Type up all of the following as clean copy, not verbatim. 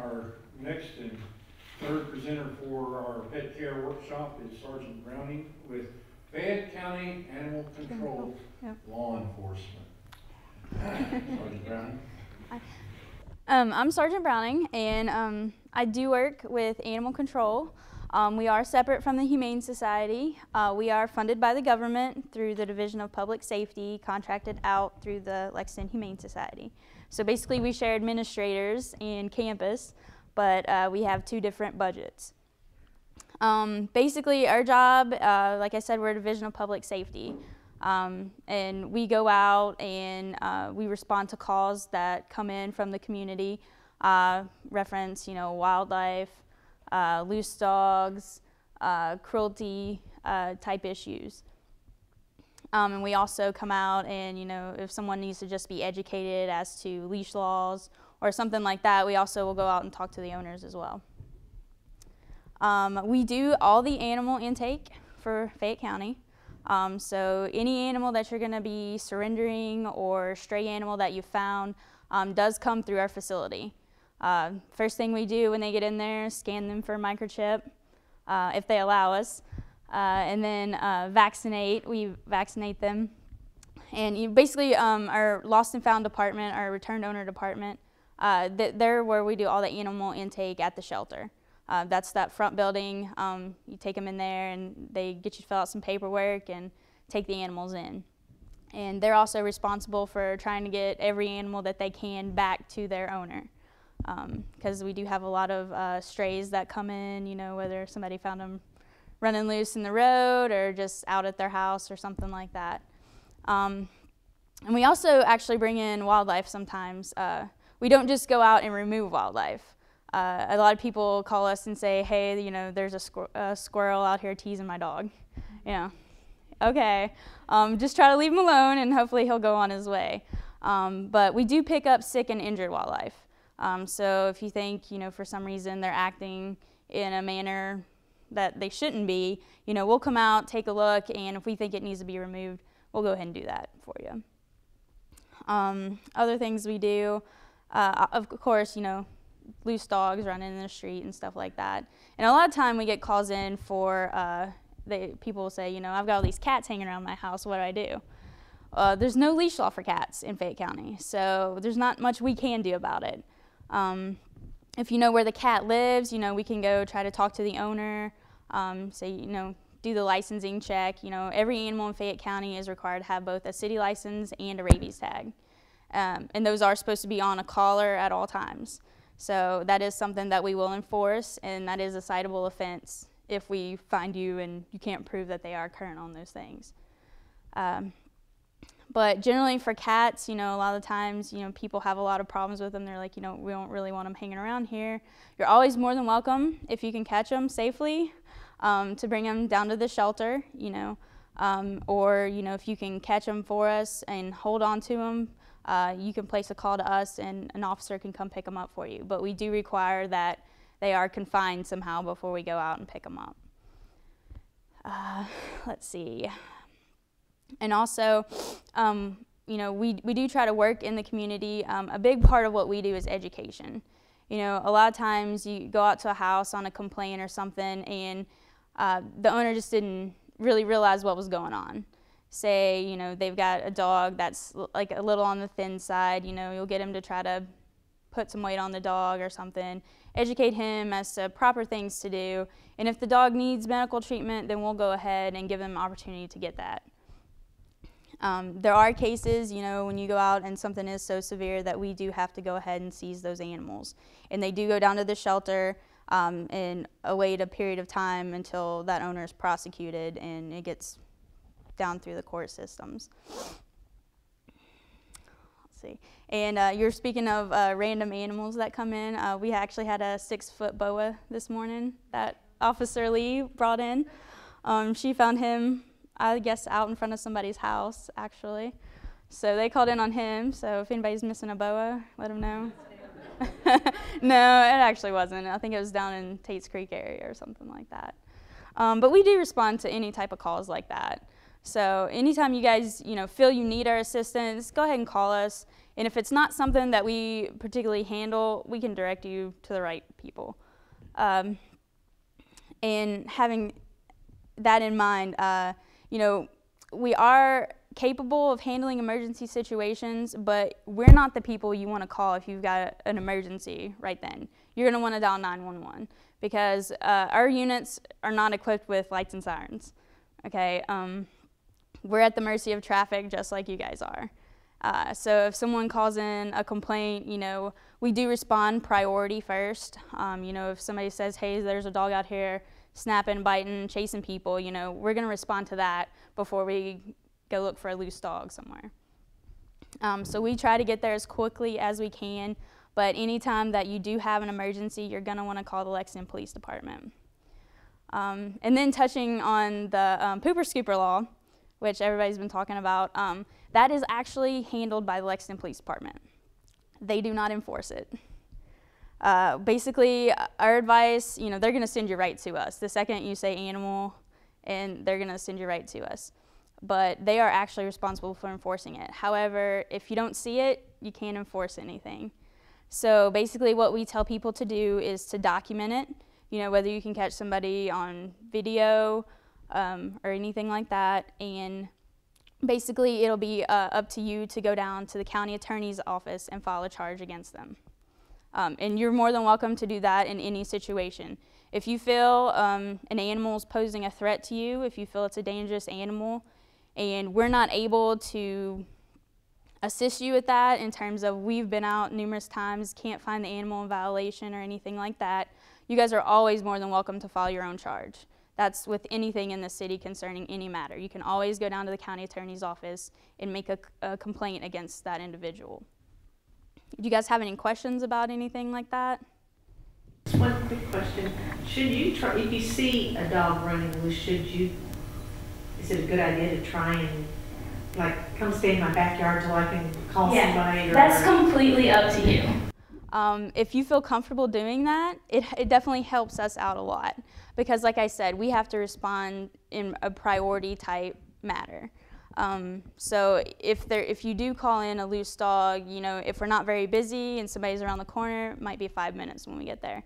Our next and third presenter for our pet care workshop is Sergeant Browning with Fayette County Animal Control Law Enforcement. Sergeant Browning. I'm Sergeant Browning, and I do work with Animal Control. We are separate from the Humane Society. We are funded by the government through the Division of Public Safety, contracted out through the Lexington Humane Society. So basically we share administrators and campus, but we have two different budgets. Basically our job, like I said, we're a Division of Public Safety. And we go out and we respond to calls that come in from the community, reference, wildlife, loose dogs, cruelty type issues. And we also come out and, if someone needs to just be educated as to leash laws or something like that, we also will go out and talk to the owners as well. We do all the animal intake for Fayette County. So any animal that you're going to be surrendering or stray animal that you found does come through our facility. First thing we do when they get in there is scan them for a microchip, if they allow us, and then vaccinate. We vaccinate them. And basically our lost and found department, our returned owner department, they're where we do all the animal intake at the shelter. That's that front building. You take them in there and they get you to fill out some paperwork and take the animals in. And they're also responsible for trying to get every animal that they can back to their owner. Because we do have a lot of strays that come in, whether somebody found them running loose in the road or just out at their house or something like that. And we also actually bring in wildlife sometimes. We don't just go out and remove wildlife. A lot of people call us and say, hey, there's a squirrel out here teasing my dog. Okay, just try to leave him alone and hopefully he'll go on his way. But we do pick up sick and injured wildlife. So if you think, for some reason they're acting in a manner that they shouldn't be, we'll come out, take a look, and if we think it needs to be removed, we'll go ahead and do that for you. Other things we do, of course, loose dogs running in the street and stuff like that. And a lot of time we get calls in for, people will say, I've got all these cats hanging around my house, what do I do? There's no leash law for cats in Fayette County, so there's not much we can do about it. If you know where the cat lives, we can go try to talk to the owner, say, do the licensing check. Every animal in Fayette County is required to have both a city license and a rabies tag. And those are supposed to be on a collar at all times. So that is something that we will enforce, and that is a citable offense if we find you and you can't prove that they are current on those things. But generally for cats, a lot of the times, people have a lot of problems with them. They're like, we don't really want them hanging around here. You're always more than welcome, if you can catch them safely, to bring them down to the shelter, or, if you can catch them for us and hold on to them, you can place a call to us and an officer can come pick them up for you. But we do require that they are confined somehow before we go out and pick them up. Let's see. And also, we do try to work in the community. A big part of what we do is education. A lot of times you go out to a house on a complaint or something and the owner just didn't really realize what was going on. Say, they've got a dog that's like a little on the thin side, you'll get him to try to put some weight on the dog or something, educate him as to proper things to do, and if the dog needs medical treatment, then we'll go ahead and give them an opportunity to get that. There are cases, when you go out and something is so severe that we do have to go ahead and seize those animals. And they do go down to the shelter and await a period of time until that owner is prosecuted and it gets down through the court systems. Let's see. And you're speaking of random animals that come in. We actually had a 6-foot boa this morning that Officer Lee brought in. She found him, I guess, out in front of somebody's house, actually. So they called in on him. So if anybody's missing a boa, let them know. No, it actually wasn't. I think it was down in Tate's Creek area or something like that. But we do respond to any type of calls like that. So anytime you guys, feel you need our assistance, go ahead and call us. And if it's not something that we particularly handle, we can direct you to the right people. And having that in mind, you know, we are capable of handling emergency situations, but we're not the people you want to call if you've got an emergency right then. You're going to want to dial 911 because our units are not equipped with lights and sirens. Okay, we're at the mercy of traffic just like you guys are. So if someone calls in a complaint, you know, we do respond priority first. You know, if somebody says, hey, there's a dog out here snapping, biting, chasing people, you know, we're going to respond to that before we go look for a loose dog somewhere. So we try to get there as quickly as we can, but anytime that you do have an emergency, you're going to want to call the Lexington Police Department. And then touching on the pooper scooper law, which everybody's been talking about, that is actually handled by the Lexington Police Department. They do not enforce it. Basically, our advice, you know, they're going to send you right to us. The second you say animal, and they're going to send you right to us. But they are actually responsible for enforcing it. However, if you don't see it, you can't enforce anything. So basically what we tell people to do is to document it, you know, whether you can catch somebody on video or anything like that, and basically it'll be up to you to go down to the county attorney's office and file a charge against them. And you're more than welcome to do that in any situation. If you feel an animal is posing a threat to you, if you feel it's a dangerous animal, and we're not able to assist you with that in terms of we've been out numerous times, can't find the animal in violation or anything like that, you guys are always more than welcome to file your own charge. That's with anything in the city concerning any matter. You can always go down to the county attorney's office and make a complaint against that individual. Do you guys have any questions about anything like that? Just one quick question. Should you try, if you see a dog running loose, is it a good idea to try and, like, come stay in my backyard till I can call somebody? Or that's completely up to you. If you feel comfortable doing that, it definitely helps us out a lot. Because like I said, we have to respond in a priority type matter. So if you do call in a loose dog, you know, if we're not very busy and somebody's around the corner, it might be 5 minutes when we get there.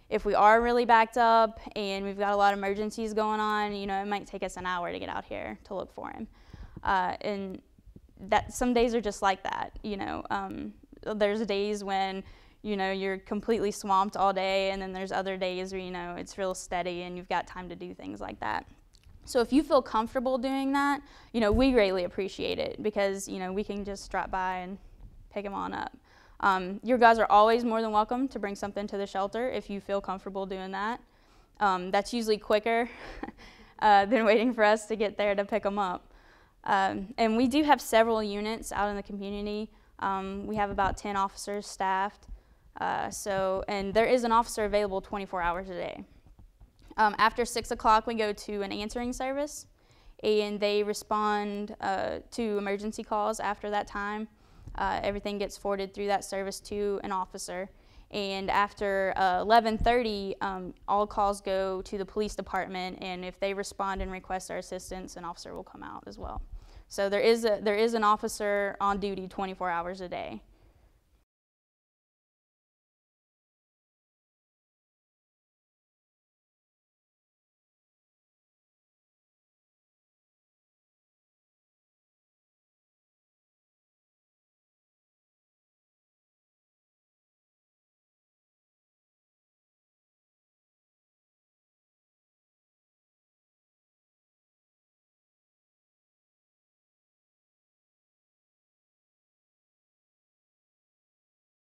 If we are really backed up and we've got a lot of emergencies going on, you know, it might take us an hour to get out here to look for him. And that some days are just like that, you know. There's days when, you know, you're completely swamped all day, and then there's other days where, you know, it's real steady and you've got time to do things like that. So if you feel comfortable doing that, you know, we greatly appreciate it because, you know, we can just drop by and pick them on up. Your guys are always more than welcome to bring something to the shelter if you feel comfortable doing that. That's usually quicker than waiting for us to get there to pick them up. And we do have several units out in the community. We have about 10 officers staffed. And there is an officer available 24 hours a day. After 6 o'clock, we go to an answering service, and they respond to emergency calls after that time. Everything gets forwarded through that service to an officer. And after 11:30, all calls go to the police department, and if they respond and request our assistance, an officer will come out as well. So there is an officer on duty 24 hours a day.